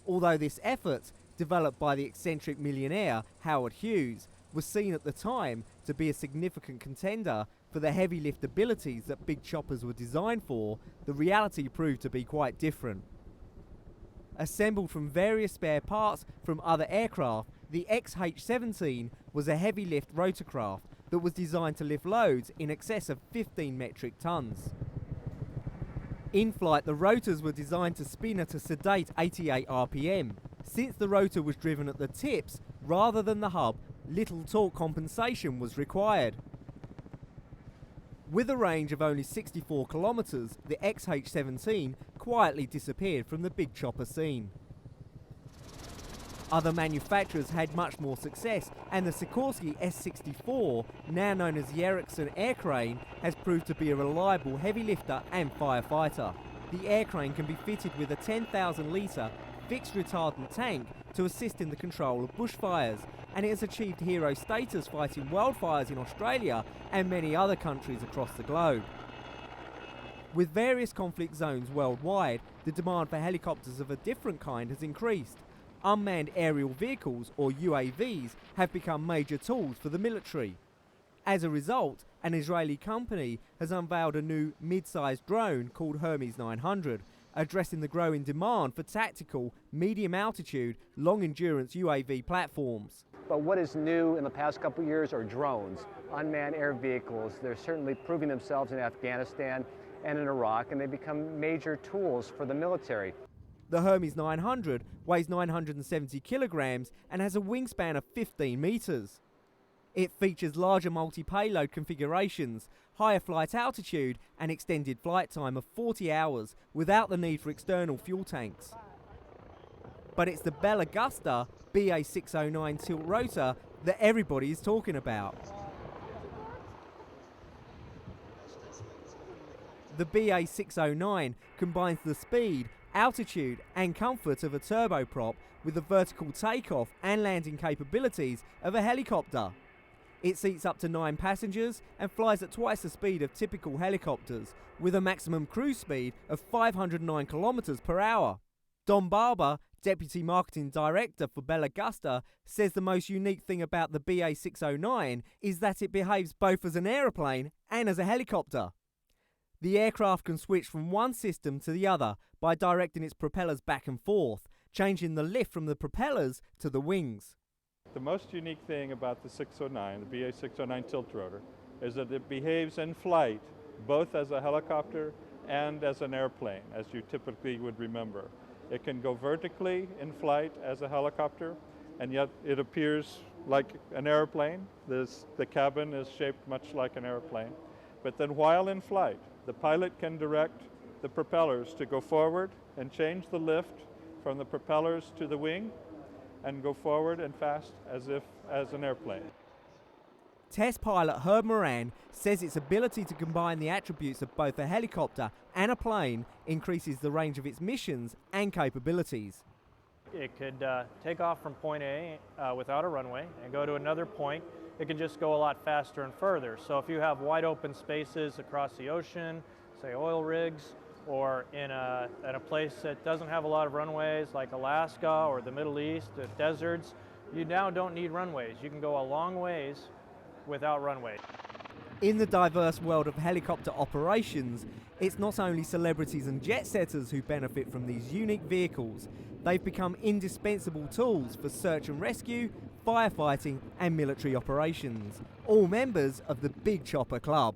Although this effort, developed by the eccentric millionaire Howard Hughes, was seen at the time to be a significant contender for the heavy lift abilities that big choppers were designed for, the reality proved to be quite different. Assembled from various spare parts from other aircraft, the XH-17 was a heavy lift rotorcraft that was designed to lift loads in excess of 15 metric tons. In flight, the rotors were designed to spin at a sedate 88 RPM. Since the rotor was driven at the tips rather than the hub, little torque compensation was required. With a range of only 64 kilometres, the XH-17 quietly disappeared from the big chopper scene. Other manufacturers had much more success, and the Sikorsky S-64, now known as the Ericsson Air Crane, has proved to be a reliable heavy lifter and firefighter. The air crane can be fitted with a 10,000 litre fixed retardant tank to assist in the control of bushfires, and it has achieved hero status fighting wildfires in Australia and many other countries across the globe. With various conflict zones worldwide, the demand for helicopters of a different kind has increased. Unmanned aerial vehicles, or UAVs, have become major tools for the military. As a result, an Israeli company has unveiled a new mid-sized drone called Hermes 900, addressing the growing demand for tactical, medium-altitude, long-endurance UAV platforms. But what is new in the past couple of years are drones, unmanned air vehicles. They're certainly proving themselves in Afghanistan and in Iraq, and they become major tools for the military. The Hermes 900 weighs 970 kilograms and has a wingspan of 15 meters. It features larger multi-payload configurations, higher flight altitude and extended flight time of 40 hours without the need for external fuel tanks. But it's the Bell Augusta BA609 tilt rotor that everybody is talking about. The BA609 combines the speed, altitude and comfort of a turboprop with the vertical takeoff and landing capabilities of a helicopter. It seats up to 9 passengers and flies at twice the speed of typical helicopters, with a maximum cruise speed of 509 kilometers per hour. Don Barber, Deputy Marketing Director for Bell Augusta, says the most unique thing about the BA609 is that it behaves both as an aeroplane and as a helicopter. The aircraft can switch from one system to the other by directing its propellers back and forth, changing the lift from the propellers to the wings. The most unique thing about the 609, the BA609 tilt rotor, is that it behaves in flight both as a helicopter and as an airplane, as you typically would remember. It can go vertically in flight as a helicopter, and yet it appears like an airplane. The cabin is shaped much like an airplane. But then while in flight, the pilot can direct the propellers to go forward and change the lift from the propellers to the wing and go forward and fast as an airplane. Test pilot Herb Moran says its ability to combine the attributes of both a helicopter and a plane increases the range of its missions and capabilities. It could take off from point A without a runway and go to another point. It can just go a lot faster and further. So if you have wide open spaces across the ocean, say oil rigs, or in a place that doesn't have a lot of runways like Alaska or the Middle East, the deserts, you now don't need runways. You can go a long ways without runways. In the diverse world of helicopter operations, it's not only celebrities and jet setters who benefit from these unique vehicles. They've become indispensable tools for search and rescue, firefighting and military operations, all members of the Big Chopper Club.